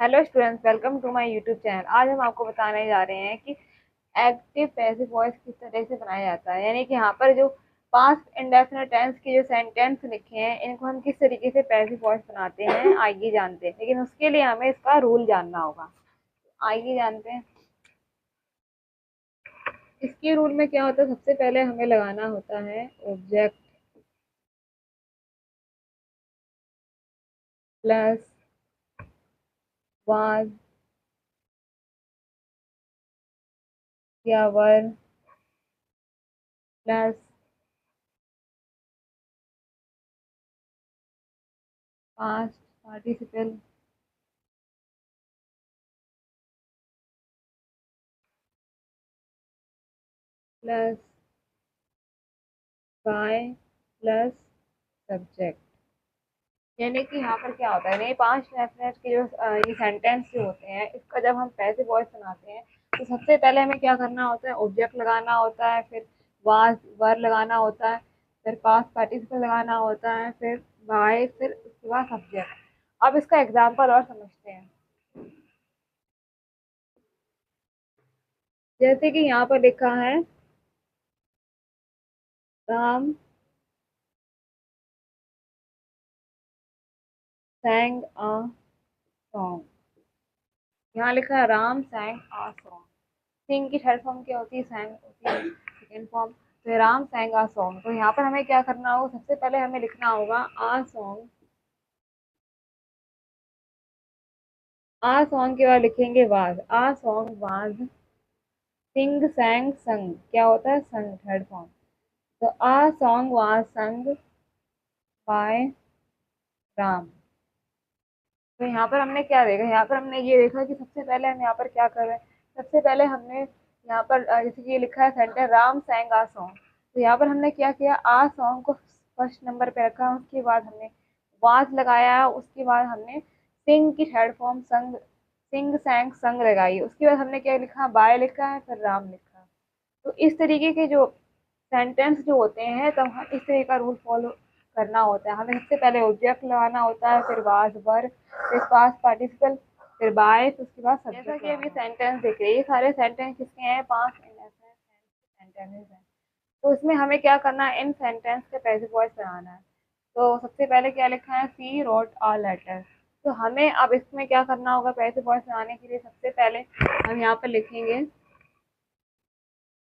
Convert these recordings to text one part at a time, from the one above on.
Hello students, welcome to my YouTube channel. आज हम आपको बताने जा रहे हैं कि एक्टिव पैसिव वॉइस किस तरह से बनाया जाता है। यानी कि यहाँ पर जो पास्ट इंडेफिनिट टेंस के जो सेंटेंस लिखे हैं इनको हम किस तरीके से पैसिव वॉइस बनाते हैं आइए जानते हैं। लेकिन उसके लिए हमें इसका रूल जानना होगा। आइए जानते हैं इसके रूल में क्या होता है। सबसे पहले हमें लगाना होता है ऑब्जेक्ट प्लस वाज या वर plus past participle plus by plus subject. यानी कि यहाँ पर क्या होता है, नहीं पांच डेफिनेट के जो ये सेंटेंस जो होते हैं इसका जब हम पैसिव वॉइस बनाते हैं तो सबसे पहले हमें क्या करना होता है, ऑब्जेक्ट लगाना होता है, फिर वाज वर लगाना होता है, फिर पास्ट पार्टिसिपल लगाना होता है, फिर बाय, फिर उसके बाद सब्जेक्ट। अब इसका एग्जाम्पल और समझते हैं। जैसे कि यहाँ पर लिखा है राम sang a song। यहाँ लिखा है राम sang a song। सिंग की थर्ड फॉर्म क्या होती है, सैंग होती है सेकेंड फॉर्म। तो राम सैंग आ सॉन्ग। तो यहाँ पर हमें क्या करना होगा, सबसे पहले हमें लिखना होगा आ सॉन्ग। आ सॉन्ग के बाद लिखेंगे was, a song was sing sang sung. क्या होता है, संग थर्ड फॉर्म। तो a song was sung by Ram. तो यहाँ पर हमने क्या देखा, यहाँ पर हमने ये देखा कि सबसे पहले हम यहाँ पर क्या कर रहे हैं। सबसे पहले हमने यहाँ पर जैसे कि ये लिखा है सेंटर राम सैंग आ सॉन्ग। तो यहाँ पर हमने क्या किया, आ सॉन्ग को फर्स्ट नंबर पे रखा, उसके बाद हमने वाज लगाया, उसके बाद हमने सिंग की थर्ड फॉर्म संग, सिंग सैंग संग लगाई, उसके बाद हमने क्या लिखा, बाय लिखा है, फिर राम लिखा। तो इस तरीके के जो सेंटेंस जो होते हैं तब हम इस तरह का रूल फॉलो करना होता है। हमें सबसे पहले ऑब्जेक्ट लगाना होता है, फिर वाज वर, फिर पास्ट पार्टिसिपल, फिर बाय, फिर उसके बाद सब्जेक्ट। जैसा कि अभी सेंटेंस देख रहे हैं, ये सारे सेंटेंस किसके हैं, पास्ट सेंटेंसेस हैं। तो इसमें हमें क्या करना है, इन सेंटेंस के पैसिव वॉइस बनाना है। तो सबसे पहले क्या लिखा है, सी रोट अ लेटर। तो हमें अब इसमें क्या करना होगा, पैसिव वॉइस बनाने के लिए सबसे पहले हम यहाँ पर लिखेंगे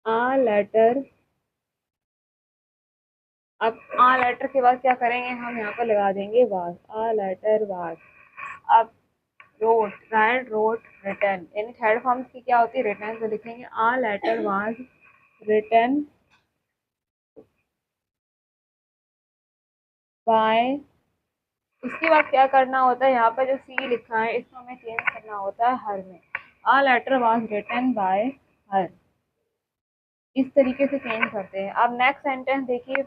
अ लेटर। अब आ लेटर के बाद क्या करेंगे, हम यहाँ पर लगा देंगे वाज, आ लेटर वाज। अब रोट, राइट रोट रिटर्न, यानी थर्ड फॉर्म की क्या होती है, रिटर्न। तो लिखेंगे a letter was written by. उसके बाद क्या करना होता है, यहाँ पर जो सी लिखा है इसको हमें चेंज करना होता है हर में। A letter was written by her. इस तरीके से चेंज करते हैं। अब नेक्स्ट सेंटेंस देखिए,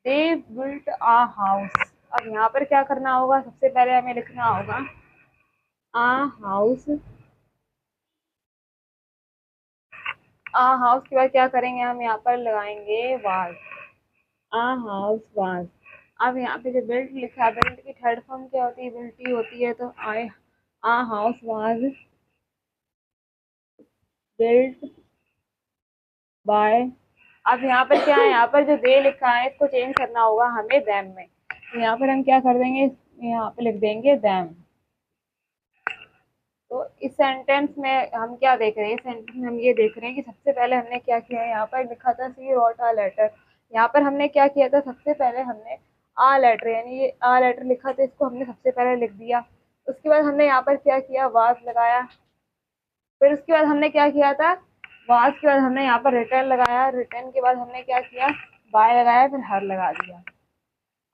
दे बिल्ट अ हाउस। अब यहाँ पर क्या करना होगा, सबसे पहले हमें लिखना होगा आ हाउस। आ हाउस के बाद क्या करेंगे, हम यहाँ पर लगाएंगे वाज, आ हाउस वाज। अब यहाँ पे जो बिल्ट लिखा है, बिल्ट की थर्ड फॉर्म क्या होती है, बिल्ट ही होती है। तो आई आ हाउस वाज बिल्ट बाय। अब यहाँ पर क्या है, यहाँ पर जो दे लिखा है इसको चेंज करना होगा हमें दैम में। तो यहाँ पर हम क्या कर देंगे, यहाँ पे लिख देंगे दैम। तो इस सेंटेंस में हम क्या देख रहे हैं, इस सेंटेंस में हम ये देख रहे हैं कि सबसे पहले हमने क्या किया है, यहाँ पर लिखा था सी रॉट आ लेटर। यहाँ पर हमने क्या किया था, सबसे पहले हमने आ लेटर, यानी ये आ लेटर लिखा था, इसको हमने सबसे पहले लिख दिया। उसके बाद हमने यहाँ पर क्या किया, वाज लगाया। फिर उसके बाद हमने क्या किया था, वाज के बाद हमने यहाँ पर रिटर्न लगाया, रिटर्न के बाद हमने क्या किया, बाय लगाया, फिर हर लगा दिया।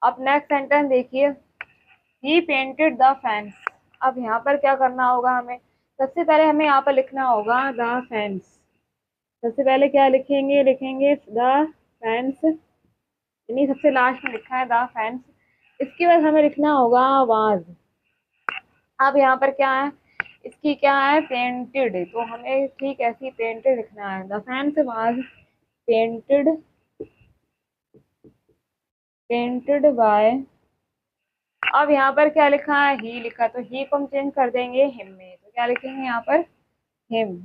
अब नेक्स्ट सेंटेंस देखिए, ही पेंटेड द फेंस। अब यहाँ पर क्या करना होगा हमें, सबसे पहले हमें यहाँ पर लिखना होगा द फेंस। सबसे पहले क्या लिखेंगे, लिखेंगे द फेंस, यानी सबसे लास्ट में लिखा है द फेंस। इसके बाद हमें लिखना होगा वाज। अब यहाँ पर क्या है, इसकी क्या है, पेंटेड। तो हमें ठीक ऐसी पेंटेड लिखना है, the fence was painted, painted bye अब यहाँ पर क्या लिखा है, ही लिखा, तो ही को हम चेंज कर देंगे हिम में, तो क्या लिखेंगे यहाँ पर, हिम।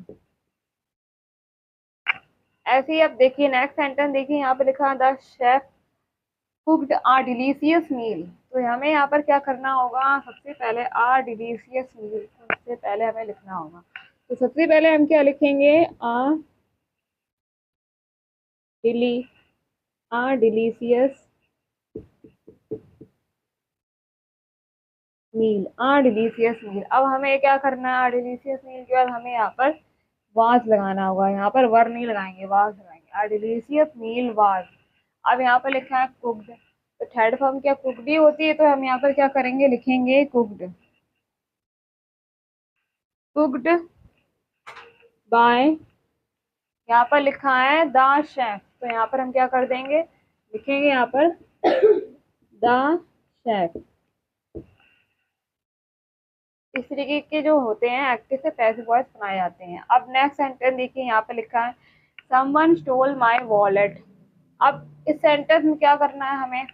ऐसे ही अब देखिए नेक्स्ट सेंटेंस देखिए, यहाँ पे लिखा the chef cooked a delicious meal. तो हमें यहाँ पर क्या करना होगा, सबसे पहले आ डिलीशियस मील, सबसे पहले हमें लिखना होगा। तो सबसे पहले हम क्या लिखेंगे, डिली आ डिलीशियस मील, आ डिलीशियस मील। अब हमें क्या करना है, आ डिलीशियस मील के बाद हमें यहाँ पर वाज लगाना होगा, यहाँ पर वर नहीं लगाएंगे, वाज लगाएंगे, आ डिलीशियस मील वाज। अब यहाँ पर लिखा है कुक्ड, तो थर्ड फॉर्म क्या कुक्ड ही होती है, तो हम यहाँ पर क्या करेंगे, लिखेंगे कुक्ड, कुक्ड बाय, यहाँ पर लिखा है द शेफ, तो यहाँ पर हम क्या कर देंगे, लिखेंगे यहाँ पर द शेफ। इस तरीके के जो होते हैं एक्टिव से पैसिव वॉइस बनाए जाते हैं। अब नेक्स्ट सेंटेंस देखिए, यहाँ पे लिखा है समवन स्टोल माय वॉलेट। अब इस सेंटेंस में क्या करना है हमें,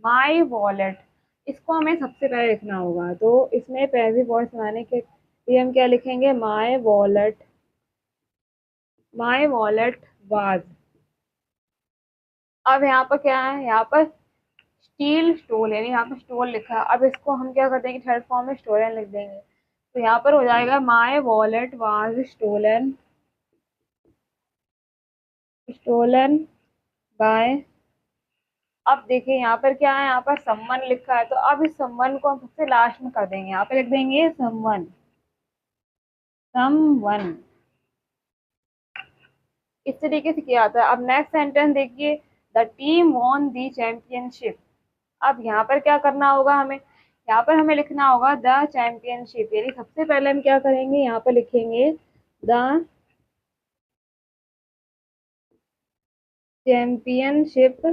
माय वॉलेट, इसको हमें सबसे पहले लिखना होगा। तो इसमें पैसिव वॉइस बनाने के लिए हम क्या लिखेंगे, my wallet, my wallet was. अब यहाँ पर क्या है, यहाँ पर स्टील स्टोल, यानी यहाँ पर स्टोल लिखा है, अब इसको हम क्या कर देंगे, थर्ड फॉर्म में स्टोलन लिख देंगे। तो यहाँ पर हो जाएगा my wallet was stolen, stolen by. अब देखिए यहाँ पर क्या है, यहाँ पर समवन लिखा है, तो अब इस समवन को हम सबसे लास्ट में कर देंगे, यहाँ पे लिख देंगे समवन, समवन। इस तरीके से किया जाता है। अब नेक्स्ट सेंटेंस देखिए, the team won the championship. अब यहाँ पर क्या करना होगा हमें, यहाँ पर हमें लिखना होगा द चैंपियनशिप, यानी सबसे पहले हम क्या करेंगे, यहाँ पर लिखेंगे the championship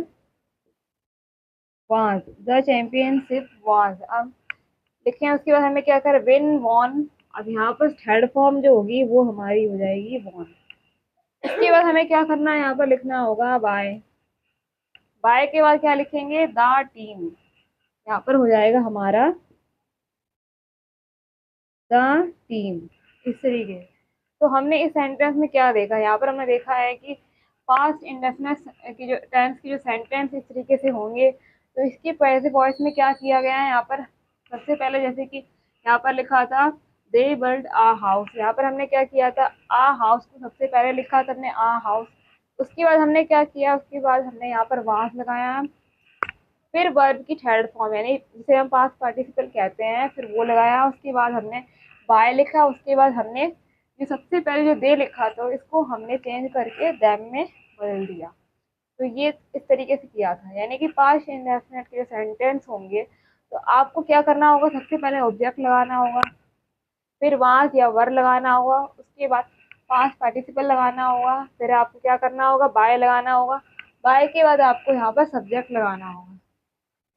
was, the championship was. अब लिखें, उसके बाद हमें क्या कर, विन वॉन। अब यहाँ पर थर्ड फॉर्म जो होगी वो हमारी हो जाएगी वॉन। इसके बाद हमें क्या करना है, यहाँ पर लिखना होगा बाय, बाय के बाद क्या लिखेंगे, द टीम, यहाँ पर हो जाएगा हमारा द टीम। इस तरीके से। तो हमने इस सेंटेंस में क्या देखा, यहाँ पर हमने देखा है कि पास्ट इंडेफिनिट की जो टेंस की जो सेंटेंस इस तरीके से होंगे, तो इसके पैसिव वॉइस में क्या किया गया है, यहाँ पर सबसे पहले जैसे कि यहाँ पर लिखा था दे बिल्ड आ हाउस, यहाँ पर हमने क्या किया था, आ हाउस को सबसे पहले लिखा था हमने, आ हाउस। उसके बाद हमने क्या किया, उसके बाद हमने यहाँ पर वास लगाया, फिर वर्ब की थर्ड फॉर्म यानी जिसे हम पास्ट पार्टिसिपल कहते हैं, फिर वो लगाया, उसके बाद हमने बाय लिखा, उसके बाद हमने जो सबसे पहले जो दे लिखा था इसको हमने चेंज करके देम में बदल दिया। तो ये इस तरीके से किया था, यानी कि पास्ट इंडेफिनिट के जो सेंटेंस होंगे, तो आपको क्या करना होगा, सबसे पहले ऑब्जेक्ट लगाना होगा, फिर वाज या वर लगाना होगा, उसके बाद पास्ट पार्टिसिपल लगाना होगा, फिर आपको क्या करना होगा, बाय लगाना होगा, बाय के बाद आपको यहाँ पर सब्जेक्ट लगाना होगा।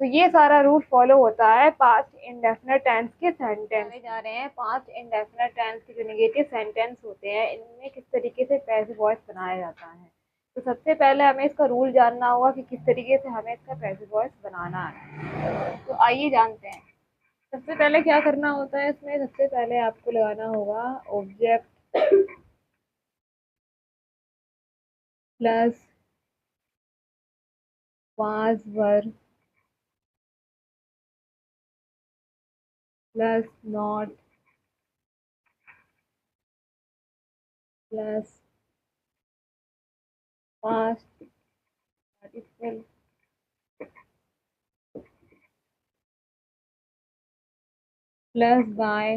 तो ये सारा रूल फॉलो होता है पास्ट इंडेफिनिट टेंस के सेंटेंस में। जा रहे हैं पास्ट इंडेफिनिट टेंस के जो नेगेटिव सेंटेंस होते हैं, इनमें किस तरीके से पैसिव वॉइस बनाया जाता है। तो सबसे पहले हमें इसका रूल जानना होगा कि किस तरीके से हमें इसका पैसिव वॉइस बनाना है। तो आइए जानते हैं। सबसे पहले क्या करना होता है इसमें, सबसे पहले आपको लगाना होगा object plus was were plus not plus past participle plus by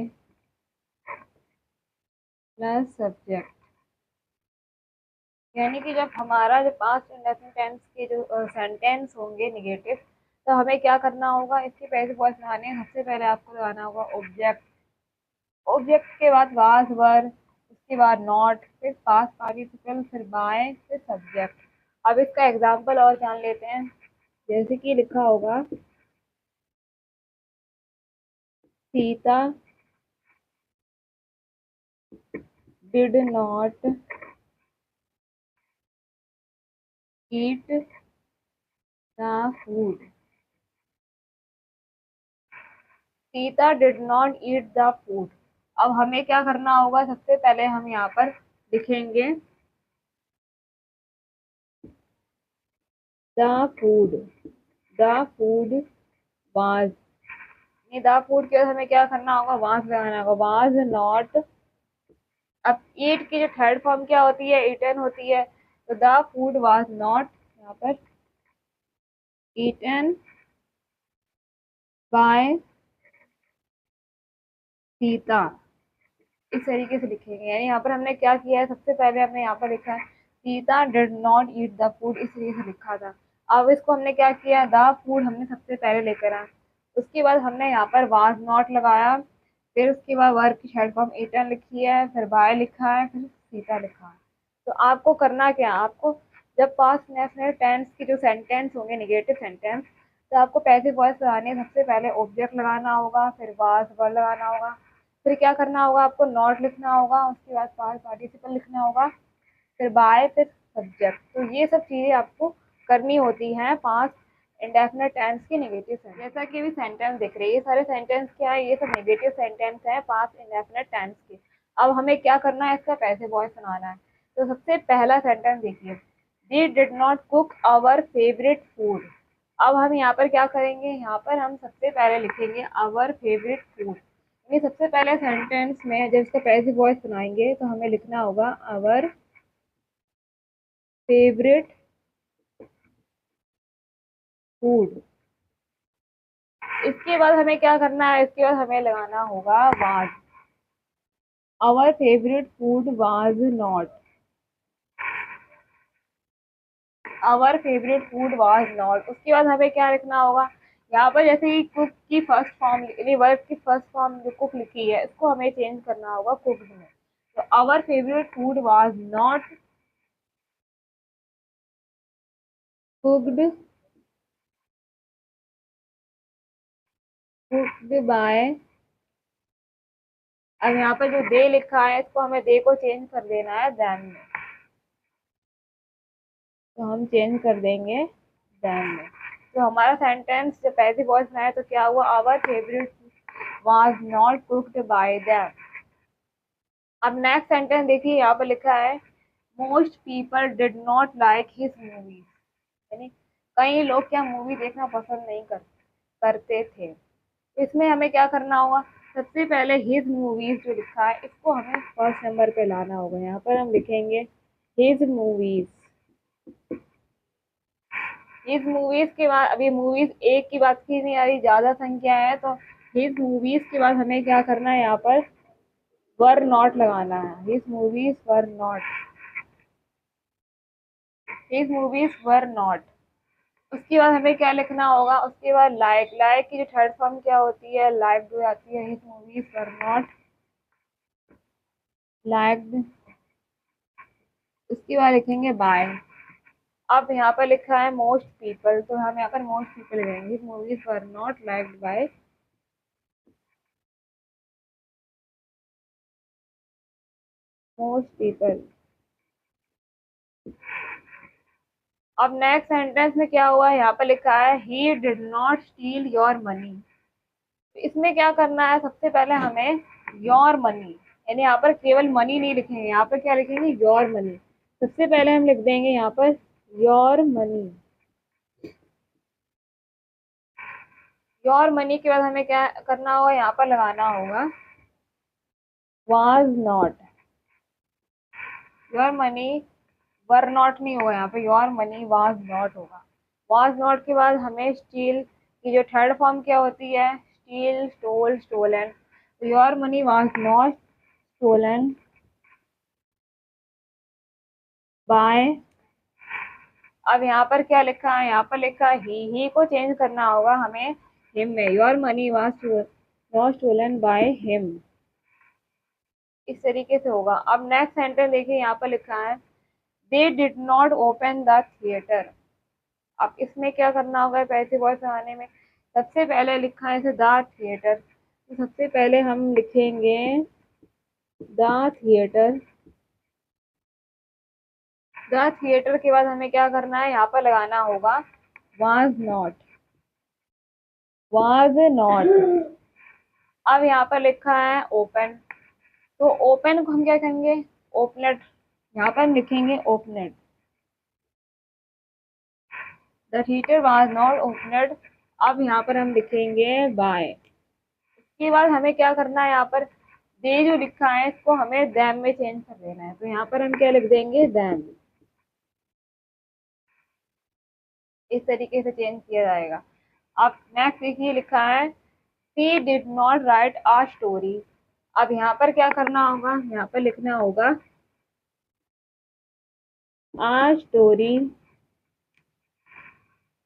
plus subject. यानी कि जब हमारा जो पास्ट इंडेफिनिट टेंस के जो सेंटेंस होंगे निगेटिव, तो हमें क्या करना होगा, इसके पैसिव वॉइस लगाने हैं, सबसे पहले आपको लगाना होगा ऑब्जेक्ट, ऑब्जेक्ट के बाद वाज वर, उसके बाद नॉट, फिर पास्ट पार्टिसिपल, फिर बाय, फिर सब्जेक्ट। अब इसका एग्जाम्पल और जान लेते हैं, जैसे कि लिखा होगा Sita did not eat the food. Sita did not eat the food. अब हमें क्या करना होगा, सबसे पहले हम यहाँ पर लिखेंगे the food, the food was, नहीं द फूड के बाद हमें क्या करना होगा, वाज लगाना होगा, वाज नॉट। अब ईट की जो थर्ड फॉर्म क्या होती है, ईटन होती है, तो द फूड वाज नॉट यहाँ पर ईटन बाय सीता। इस तरीके से लिखेंगे, यानी यहाँ पर हमने क्या किया है, सबसे पहले हमने यहाँ पर लिखा है Sita did not eat the food, इस तरीके से लिखा था। अब इसको हमने क्या किया, द फूड हमने सबसे पहले लेकर आए, उसके बाद हमने यहाँ पर वाज नॉट लगाया, फिर उसके बाद वर्ब की शॉर्ट फॉर्म ईटन लिखी है, फिर बाय लिखा है, फिर सीता लिखा है। तो आपको करना क्या है, आपको जब पास्ट नेचुरल टेंस की जो सेंटेंस होंगे नेगेटिव सेंटेंस, तो आपको पैसिव वॉइस लगाने सबसे पहले ऑब्जेक्ट लगाना होगा, फिर वाज वर्ब लगाना होगा, फिर क्या करना होगा, आपको नॉट लिखना होगा, उसके बाद पास्ट पार्टिसिपल लिखना होगा, फिर बाय, फिर सब्जेक्ट। तो ये सब चीजें आपको करनी होती हैं पास्ट इंडेफिनिट टेंस की नेगेटिव सेंटेंस। जैसा कि भी सेंटेंस दिख रही है, ये सारे सेंटेंस क्या है, ये सब नेगेटिव सेंटेंस है पास्ट इंडेफिनिट टेंस के। अब हमें क्या करना है, इसका पैसिव वॉइस बनाना है। तो सबसे पहला सेंटेंस देखिए, they did not cook our favourite food. अब हम यहाँ पर क्या करेंगे, यहाँ पर हम सबसे पहले लिखेंगे आवर फेवरेट फूड। यानी सबसे पहले सेंटेंस में जब इसका पैसिव वॉइस बनाएंगे तो हमें लिखना होगा आवर फेवरेट फूड। इसके बाद हमें क्या करना है, इसके बाद हमें लगाना होगा was, our favourite food was not, our favourite food was not. उसके बाद हमें क्या लिखना होगा, यहाँ पर जैसे कि कुक की फर्स्ट फॉर्म, वर्ब की फर्स्ट फॉर्म जो कुक लिखी है, इसको हमें चेंज करना होगा कुक्ड में। तो our favourite food was not cooked, cooked by. अब यहाँ पर जो दे लिखा है, इसको हमें दे को चेंज कर देना है देम में, तो हम चेंज कर देंगे देम में। तो हमारा सेंटेंस जब पैसिव वॉइस में है तो क्या हुआ, our favourite was not cooked by them. अब नेक्स्ट सेंटेंस देखिए, यहाँ पर लिखा है most people did not like his movies, यानी कई लोग क्या मूवी देखना पसंद नहीं करते थे। तो इसमें हमें क्या करना होगा, सबसे पहले हिज मूवीज जो लिखा है, इसको हमें फर्स्ट नंबर पे लाना होगा। यहाँ पर हम लिखेंगे हिज मूवीज। हिज मूवीज के बाद, अभी मूवीज एक की बात की नहीं आ रही, ज्यादा संख्या है, तो हिज मूवीज के बाद हमें क्या करना है, यहाँ पर वर नॉट लगाना है, his movies were not, his movies were not. उसके बाद हमें क्या लिखना होगा, उसके बाद लाइक, लाइक की जो थर्ड फॉर्म क्या होती है, लाइक जो आती है, his movies were not liked. उसके बाद लिखेंगे बाय। अब यहाँ पर लिखा है मोस्ट पीपल, तो हम यहाँ पर मोस्ट पीपल लिखेंगे, his movies were not liked by most people. अब नेक्स्ट सेंटेंस में क्या हुआ है, यहाँ पर लिखा है he did not steel your money. इसमें क्या करना है, सबसे पहले हमें योर मनी, यानी यहाँ पर केवल मनी नहीं लिखेंगे, यहाँ पर क्या लिखेंगे, योर मनी। सबसे पहले हम लिख देंगे यहाँ per your money. Your money के बाद हमें क्या करना होगा, यहाँ पर लगाना होगा was not. Your money were not नहीं होगा, यहाँ पे योर मनी वाज नॉट होगा। वाज नॉट के बाद हमें स्टील की जो थर्ड फॉर्म क्या होती है, स्टील, स्टोल, स्टोलन। तो your money was not stolen by. अब यहाँ पर क्या लिखा है, यहाँ पर लिखा है ही को चेंज करना होगा हमें हिम में, your money was not stolen by him. इस तरीके से होगा। अब नेक्स्ट सेंटेंस देखिए, यहाँ पर लिखा है दे did not open the theatre. अब इसमें क्या करना होगा, पैसिव वॉइस बनाने में सबसे पहले लिखा है इसे द थिएटर, तो सबसे पहले हम लिखेंगे द थिएटर। द थिएटर के बाद हमें क्या करना है, यहाँ पर लगाना होगा वाज नॉट, वाज नॉट। अब यहाँ पर लिखा है ओपन, तो ओपन को हम क्या कहेंगे, ओपनेट। यहाँ पर हम लिखेंगे ओपनेट, द थिएटर वाज नॉट ओपनेड। अब यहाँ पर हम लिखेंगे बाय। इसके बाद हमें क्या करना है, यहाँ पर दे जो लिखा है इसको हमें दैम में चेंज कर देना है, तो यहाँ पर हम क्या लिख देंगे, दैम। इस तरीके से चेंज किया जाएगा। अब नेक्स्ट देखिए लिखा है she did not right a story. अब यहाँ पर क्या करना होगा, यहाँ पर लिखना होगा आ स्टोरी।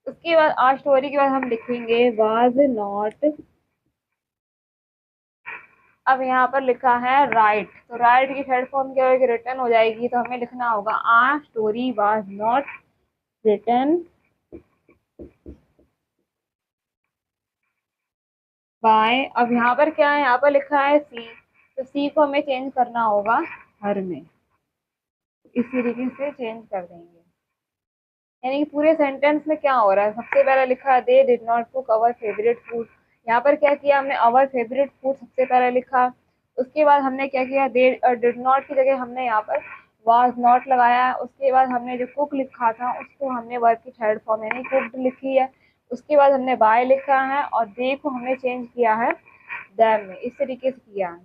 उसके बाद आ स्टोरी के बाद हम लिखेंगे वाज नॉट। अब यहाँ पर लिखा है राइट, तो राइट की थर्ड फॉर्म क्या होगी, रिटर्न हो जाएगी, तो हमें लिखना होगा a story was not written by. अब यहाँ पर क्या है, यहाँ पर लिखा है सी, तो सी को हमें चेंज करना होगा हर में, इस तरीके से चेंज कर देंगे। यानी कि पूरे सेंटेंस में क्या हो रहा है, सबसे पहले लिखा है दे did not cook our favourite food. यहाँ पर क्या किया हमने, अवर फेवरेट फूड सबसे पहले लिखा। उसके बाद हमने क्या किया, दे डिड नॉट की जगह हमने यहाँ पर वाज नॉट लगाया है। उसके बाद हमने जो कुक लिखा था उसको हमने वर्ब की थर्ड फॉर्म यानी कुक्ड लिखी है। उसके बाद हमने बाय लिखा है और दे को हमने चेंज किया है दैम में, इस तरीके से किया है।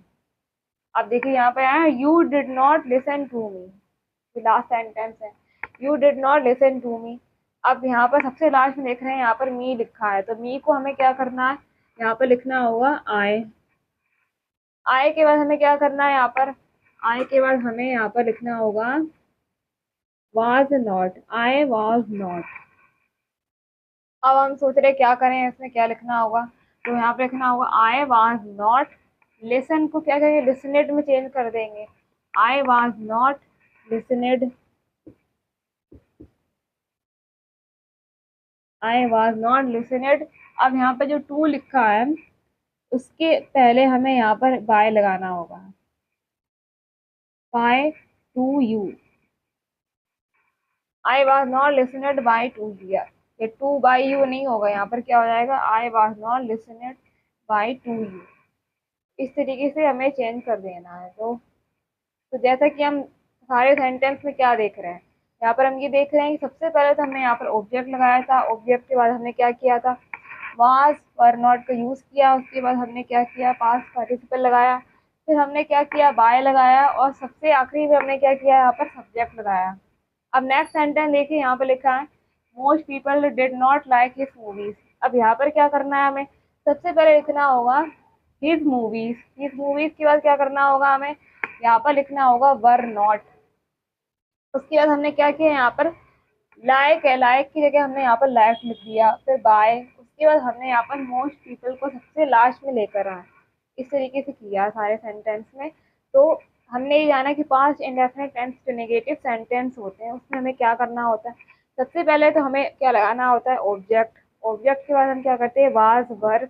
अब देखिए यहाँ पे आया you did not listen to me, last sentence है, you did not listen to me. अब यहाँ पर सबसे लास्ट में देख रहे हैं यहाँ पर मी लिखा है, तो मी को हमें क्या करना है, यहाँ पर लिखना होगा आई। आई के बाद हमें क्या करना है, यहाँ पर आई के बाद हमें यहाँ पर लिखना होगा was not, I was not. अब हम सोच रहे क्या करें, इसमें क्या लिखना होगा, तो यहाँ पे लिखना होगा आई वाज नॉट। लिसन को क्या करेंगे, लिसनेड में चेंज कर देंगे, I was not listened, I was not listened. अब यहाँ पे जो टू लिखा है उसके पहले हमें यहाँ पर बाय लगाना होगा, by to you. I was not listened by to you, ये टू बाय यू नहीं होगा, यहाँ पर क्या हो जाएगा, I was not listened by to you. इस तरीके से हमें चेंज कर देना है। तो जैसा कि हम सारे सेंटेंस में क्या देख रहे हैं, यहाँ पर हम ये देख रहे हैं कि सबसे पहले तो हमने यहाँ पर ऑब्जेक्ट लगाया था, ऑब्जेक्ट के बाद हमने क्या किया था, वाज वर नॉट का यूज किया। उसके बाद हमने क्या किया, पास्ट पार्टिसिपल लगाया, फिर हमने क्या किया, बाय लगाया, और सबसे आखिरी में हमने क्या किया, यहाँ पर सब्जेक्ट लगाया। अब नेक्स्ट सेंटेंस देखिए, यहाँ पर लिखा है most people did not like his movies. अब यहाँ पर क्या करना है, हमें सबसे पहले लिखना होगा हिज मूवीज। हिज मूवीज के बाद क्या करना होगा, हमें यहाँ पर लिखना होगा वर नॉट। उसके बाद हमने क्या किया, यहाँ पर लाइक है, लाइक की जगह हमने यहाँ पर लाइक लिख दिया, फिर बाय। उसके बाद हमने यहाँ पर मोस्ट पीपल को सबसे लास्ट में लेकर आए, इस तरीके से किया सारे सेंटेंस में। तो हमने ये जाना कि पास्ट इंडेफिनिट टेंस जो नेगेटिव सेंटेंस होते हैं उसमें हमें क्या करना होता है, सबसे पहले तो हमें क्या लगाना होता है, ऑब्जेक्ट। ऑब्जेक्ट के बाद हम क्या करते हैं, वाज वर,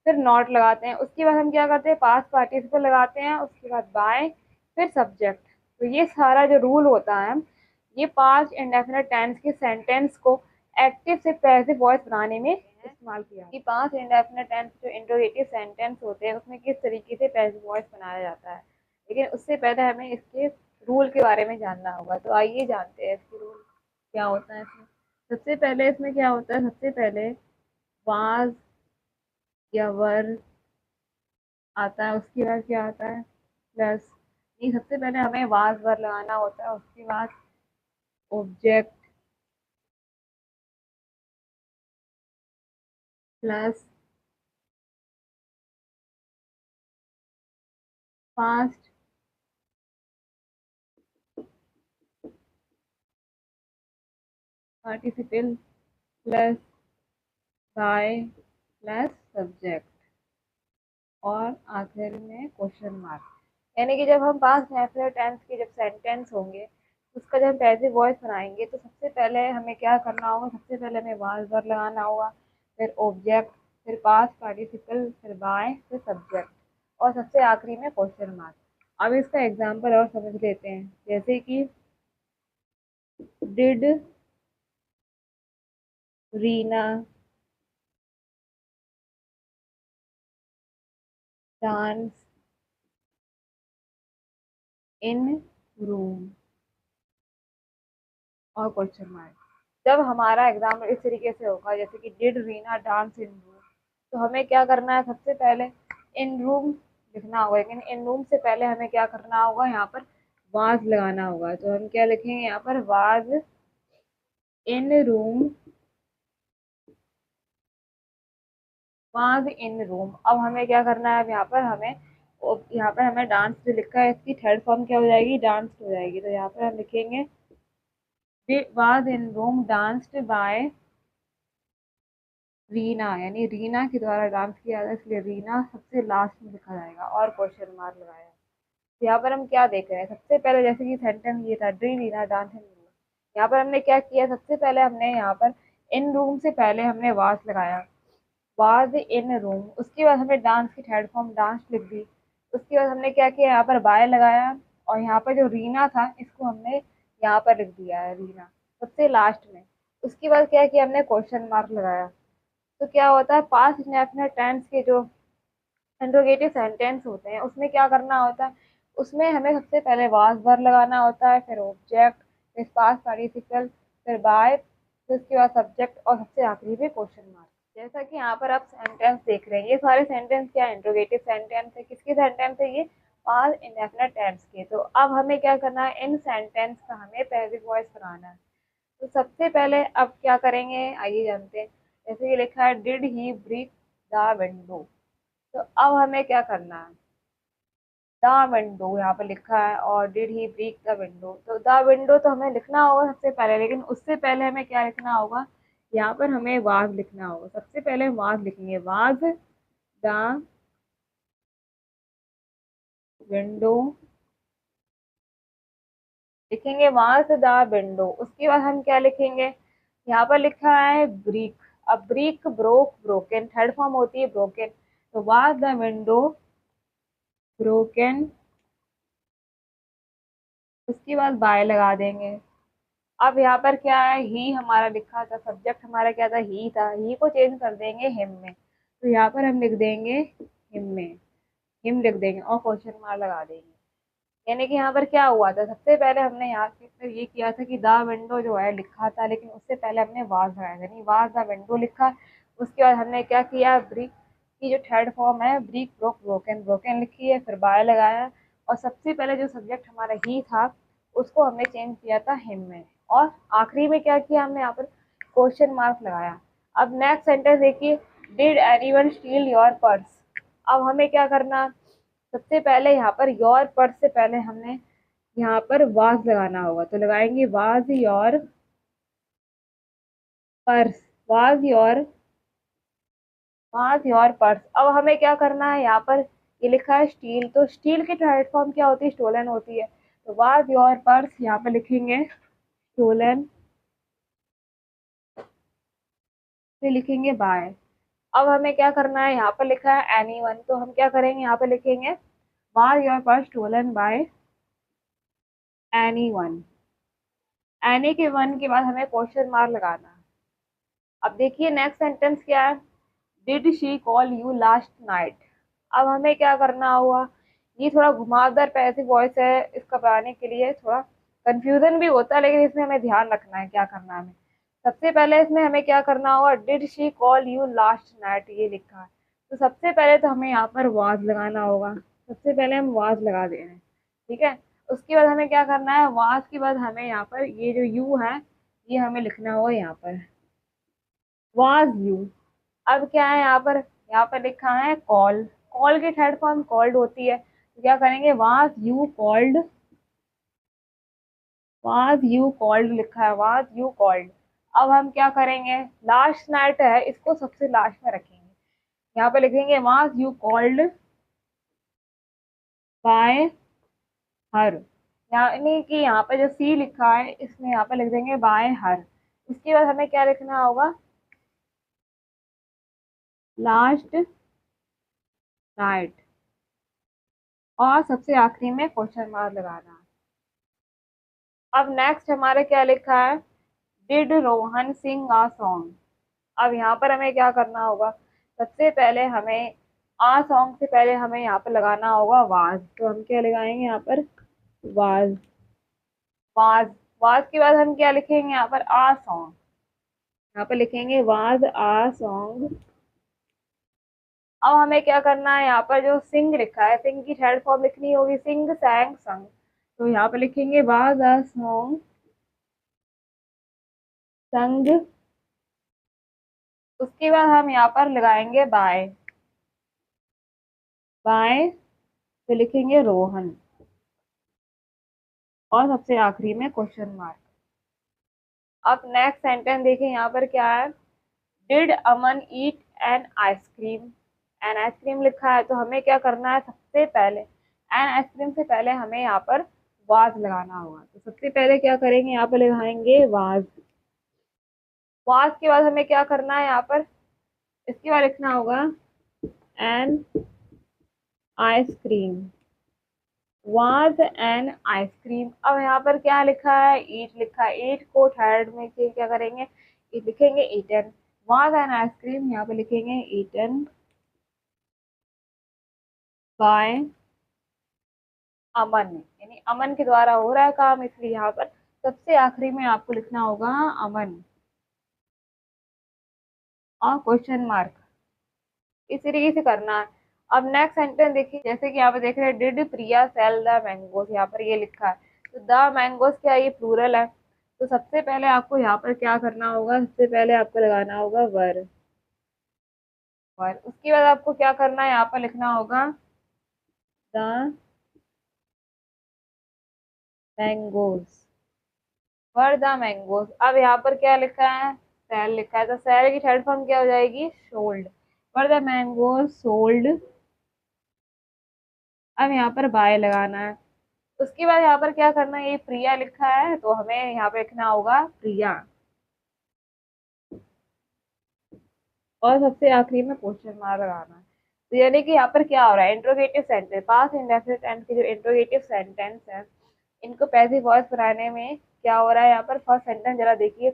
फिर नॉट लगाते हैं। उसके बाद हम क्या करते हैं, पास्ट पार्टिसिपल लगाते हैं, उसके बाद बाय, फिर सब्जेक्ट। तो ये सारा जो रूल होता है ये पास्ट इंडेफिनिट टेंस के सेंटेंस को एक्टिव से पैसिव वॉइस बनाने में इस्तेमाल किया कि पास्ट इंडेफिनिट टेंस जो इंट्रोगेटिव सेंटेंस होते हैं उसमें किस तरीके से पैसिव वॉइस बनाया जाता है। लेकिन उससे पहले हमें इसके रूल के बारे में जानना होगा, तो आइए जानते हैं इसके रूल क्या होता है। इसमें सबसे पहले इसमें क्या होता है, सबसे पहले वाज या वर आता है, उसके बाद क्या आता है, प्लस। ये सबसे पहले हमें वाज वर लगाना होता है, उसके बाद object plus past participle plus by plus subject और आखिर में क्वेश्चन मार्क। यानी कि जब हम पास्ट इंडेफिनिट टेंस के जब सेंटेंस होंगे उसका जब हम पैसिव वॉइस बनाएंगे तो सबसे पहले हमें क्या करना होगा, सबसे पहले हमें वाज वर लगाना होगा, फिर ऑब्जेक्ट, फिर पास्ट पार्टिसिपल, फिर बाय, फिर सब्जेक्ट और सबसे आखिरी में क्वेश्चन मार्क। अब इसका एग्जाम्पल और समझ लेते हैं, जैसे कि did Reena dance in room और क्वेश्चन मार्क। जब हमारा एग्जाम इस तरीके से होगा, जैसे कि did Reena dance in room, तो हमें क्या करना है, सबसे पहले इन रूम लिखना होगा, लेकिन इन रूम से पहले हमें क्या करना होगा, यहाँ पर वाज लगाना होगा। तो हम क्या लिखेंगे यहाँ पर, was in room, was in room. अब हमें क्या करना है, अब यहाँ पर हमें डांस जो लिखा है इसकी थर्ड फॉर्म क्या हो जाएगी, डांस हो जाएगी। तो यहाँ पर हम लिखेंगे was in room danced by Reena, यानी रीना के द्वारा डांस किया जाता है, इसलिए रीना सबसे लास्ट में लिखा जाएगा और क्वेश्चन मार्क लगाया। तो यहाँ पर हम क्या देख रहे हैं, सबसे पहले जैसे कि सेंटेंस ये था, D Reena dance in room, यहाँ पर हमने क्या किया, सबसे पहले हमने यहाँ पर इन रूम से पहले हमने वास लगाया, वाज इन रूम। उसके बाद हमने डांस की थर्ड फॉर्म डांस लिख दी। उसके बाद हमने क्या किया, यहाँ पर बाय लगाया, और यहाँ पर जो रीना था इसको हमने यहाँ पर लिख दिया है, रीना सबसे लास्ट में। उसके बाद क्या किया, हमने क्वेश्चन मार्क लगाया। तो क्या होता है, पास्ट इंडेफिनिट टेंस के जो इंट्रोगेटिव सेंटेंस होते हैं उसमें क्या करना होता है, उसमें हमें सबसे पहले वाज वर्ब लगाना होता है, फिर ऑब्जेक्ट, फिर पास्ट पार्टिसिपल, फिर बाय, फिर उसके बाद सब्जेक्ट, और सबसे आखिरी में क्वेश्चन मार्क। जैसा कि यहाँ पर आप सेंटेंस देख रहे हैं, ये सारे सेंटेंस क्या है, इंट्रोगेटिव सेंटेंस है। किसके सेंटेंस है ये, पास्ट इंडेफिनिट टेंस के। तो अब हमें क्या करना है, इन सेंटेंस का हमें पैसिव वॉइस बनाना है। तो सबसे पहले अब क्या करेंगे, आइए जानते हैं। जैसे ये लिखा है, did he break the window, तो अब हमें क्या करना है, द विंडो यहाँ पे लिखा है और did he break the window, तो द विंडो तो हमें लिखना होगा सबसे पहले, लेकिन उससे पहले हमें क्या लिखना होगा, यहाँ पर हमें वाज लिखना होगा। सबसे पहले हम वाज लिखेंगे, वाज द विंडो, लिखेंगे वाज द विंडो। उसके बाद हम क्या लिखेंगे, यहाँ पर लिखा है ब्रिक, अब brick broke broken third form होती है ब्रोकन, तो वाज द विंडो ब्रोकन। उसके बाद बाय लगा देंगे। अब यहाँ पर क्या है, ही हमारा लिखा था, सब्जेक्ट हमारा क्या था, ही था, ही को चेंज कर देंगे हिम में, तो यहाँ पर हम लिख देंगे हिम में, हिम लिख देंगे और क्वेश्चन मार्क लगा देंगे। यानी कि यहाँ पर क्या हुआ था, सबसे पहले हमने यहाँ पे ये किया था कि द विंडो जो है लिखा था, लेकिन उससे पहले हमने वाज लगाया था, यानी वाज द विंडो लिखा। उसके बाद हमने क्या किया, ब्रिक की जो थर्ड फॉर्म है, ब्रिक ब्रोक ब्रोकन, ब्रोकन लिखी है, फिर बाय लगाया, और सबसे पहले जो सब्जेक्ट हमारा ही था उसको हमने चेंज किया था हिम में, और आखिरी में क्या किया, हमने यहाँ पर क्वेश्चन मार्क लगाया। अब नेक्स्ट सेंटेंस देखिए, did anyone steel your purse. अब हमें क्या करना, सबसे पहले यहाँ पर योर पर्स से पहले हमने यहाँ पर वाज लगाना होगा, तो लगाएंगे was your purse, was your, was your purse. अब हमें क्या करना है, यहाँ पर ये लिखा है स्टील, तो स्टील की थर्ड फॉर्म क्या होती है, स्टोलन होती है, तो वाज योर पर्स यहाँ पर लिखेंगे स्टोलन, फिर लिखेंगे बाय। अब हमें क्या करना है, यहाँ पर लिखा है एनी वन, तो हम क्या करेंगे, यहाँ पर लिखेंगे was your purse stolen by anyone. Any के वन के बाद हमें क्वेश्चन मार्क लगाना है। अब देखिए नेक्स्ट सेंटेंस क्या है, did she call you last night. अब हमें क्या करना होगा, ये थोड़ा घुमावदार पैसिव वॉइस है, इसका बनाने के लिए थोड़ा कंफ्यूजन भी होता है, लेकिन इसमें हमें ध्यान रखना है क्या करना है हमें। सबसे पहले इसमें हमें क्या करना होगा, did she call you last night ये लिखा है, तो सबसे पहले तो हमें यहाँ पर वाज लगाना होगा, सबसे पहले हम वाज लगा दे रहे हैं, ठीक है। उसके बाद हमें क्या करना है, वाज के बाद हमें यहाँ पर ये जो यू है ये हमें लिखना होगा यहाँ पर, वाज यू। अब क्या है यहाँ पर लिखा है कॉल, कॉल की थर्ड फॉर्म कॉल्ड होती है, तो क्या करेंगे, was you called, was you called लिखा है, वाज यू कॉल्ड। अब हम क्या करेंगे, लास्ट नाइट है इसको सबसे लास्ट में रखेंगे, यहाँ पे लिखेंगे वाज यू कॉल्ड बाय हर, यानी कि यहाँ पे जो सी लिखा है इसमें यहाँ पे लिख देंगे बाय हर। इसके बाद हमें क्या लिखना होगा, लास्ट नाइट, और सबसे आखिरी में क्वेश्चन मार्क लगाना है। अब नेक्स्ट हमारे क्या लिखा है, did Rohan sing a song. अब यहाँ पर हमें क्या करना होगा, सबसे पहले हमें आ सॉन्ग से पहले हमें यहाँ पर लगाना होगा वाज, तो हम क्या लगाएंगे यहाँ पर, वाज। वाज, वाज के बाद हम क्या लिखेंगे यहाँ पर, आ सॉन्ग। यहाँ पर लिखेंगे वाज आ सॉन्ग। अब हमें क्या करना है, यहाँ पर जो सिंग लिखा है, सिंग की थर्ड फॉर्म लिखनी होगी, सिंग सैंग संग। तो यहाँ पर लिखेंगे वाज आ सॉन्ग संग। उसके बाद हम यहाँ पर लगाएंगे बाय। बाय तो लिखेंगे रोहन। और सबसे आखिरी में क्वेश्चन मार्क। अब नेक्स्ट सेंटेंस देखिए यहाँ पर क्या है, did Aman eat an ice cream. An ice cream लिखा है, तो हमें क्या करना है, सबसे पहले एन आइसक्रीम से पहले हमें यहाँ पर वाज लगाना होगा। तो सबसे पहले क्या करेंगे, यहाँ पर लगाएंगे वाज। वाज के बाद हमें क्या करना है, यहाँ पर इसके बाद लिखना होगा an ice cream. Was an ice cream. अब यहाँ पर क्या लिखा है, ईट लिखा है, ईट को थर्ड में क्या करेंगे, लिखेंगे ईटन। वाज एन आइसक्रीम यहाँ पे लिखेंगे ईटन बाय अमन, यानी अमन के द्वारा हो रहा है काम, इसलिए यहाँ पर सबसे आखिरी में आपको लिखना होगा अमन और क्वेश्चन मार्क। इस तरीके से करना है। अब नेक्स्ट सेंटेंस देखिए, जैसे कि यहाँ पे देख रहे हैं, did Priya sell the mangoes, यहाँ पर ये लिखा है। तो द मैंगोज क्या है, ये प्लूरल है। तो सबसे पहले आपको यहाँ पर क्या करना होगा, सबसे पहले आपको लगाना होगा वर। वर, उसके बाद आपको क्या करना है, यहाँ पर लिखना होगा the mangoes. Were the mangoes. अब यहाँ पर क्या लिखा है, सेल लिखा है, तो सेल की थर्ड फॉर्म क्या हो जाएगी, sold. Were the mangoes sold. अब यहाँ पर बाय लगाना है। उसके बाद यहाँ पर क्या करना है, ये प्रिया लिखा है, तो हमें यहाँ पे लिखना होगा प्रिया। और सबसे आखिरी में क्वेश्चन मार्क लगाना है। तो यानी कि यहाँ पर क्या हो रहा है, interrogative sentence, past indefinite tense के जो इंट्रोगेटिव सेंटेंस है, इनको पैसिव वॉइस बनाने में क्या हो रहा है, यहाँ पर फर्स्ट सेंटेंस जरा देखिए,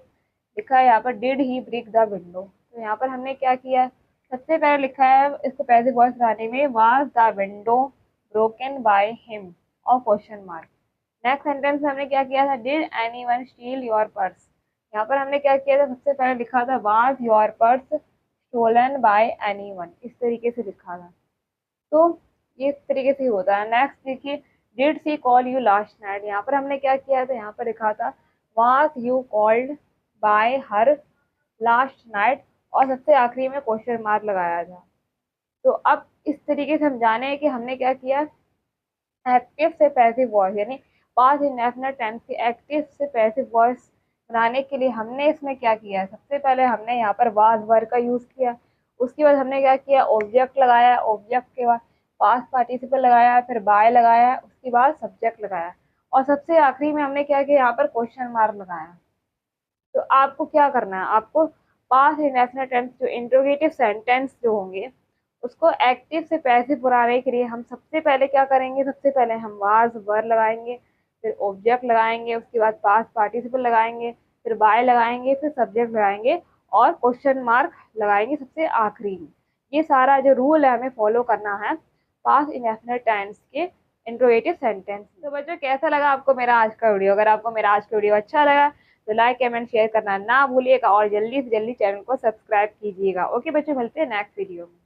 लिखा है यहाँ पर did he break the window. तो यहाँ पर हमने क्या किया, सबसे पहले लिखा है इसको पैसिव वॉइस बनाने में, was the window broken by him और क्वेश्चन मार्क। नेक्स्ट सेंटेंस में हमने क्या किया था, did anyone steel your purse. यहाँ पर हमने क्या किया था, सबसे पहले लिखा था was your purse stolen by anyone, इस तरीके से लिखा था। तो ये इस तरीके से होता है। नेक्स्ट देखिए, did she call you last night. यहाँ पर हमने क्या किया था, यहाँ पर लिखा था was you called by her last night और सबसे आखिरी में क्वेश्चन मार्क लगाया था। तो अब इस तरीके से हम जाने कि हमने क्या किया, एक्टिव से पैसिव वॉइस, यानी पास्ट इंडेफिनिट टेंस की एक्टिव से पैसिव वॉइस बनाने के लिए हमने इसमें क्या किया, सबसे पहले हमने यहाँ पर वाज वर्ब का यूज किया। उसके बाद हमने क्या किया, ऑब्जेक्ट लगाया, ऑब्जेक्ट के बाद पास्ट पार्टिसिपल लगाया, फिर बाय लगाया, उसके बाद सब्जेक्ट लगाया और सबसे आखिरी में हमने क्या किया, यहाँ पर क्वेश्चन मार्क लगाया। तो आपको क्या करना है, आपको पास्ट इंडेफिनिट टेंस जो इंट्रोगेटिव सेंटेंस जो होंगे उसको एक्टिव से पैसिव बनाने के लिए हम सबसे पहले क्या करेंगे, सबसे पहले हम वाज वर लगाएंगे, फिर ऑब्जेक्ट लगाएंगे, उसके बाद पास्ट पार्टिसिपल लगाएंगे, फिर बाय लगाएंगे, फिर सब्जेक्ट लगाएंगे और क्वेश्चन मार्क लगाएंगे सबसे आखिरी में। ये सारा जो रूल है हमें फॉलो करना है पास्ट इंडेफिनिट टेंस के इंट्रोगेटिव सेंटेंस। तो बच्चों कैसा लगा आपको मेरा आज का वीडियो, अगर आपको मेरा आज का वीडियो अच्छा लगा तो लाइक कमेंट शेयर करना ना भूलिएगा और जल्दी से जल्दी चैनल को सब्सक्राइब कीजिएगा। ओके बच्चों, मिलते हैं नेक्स्ट वीडियो में।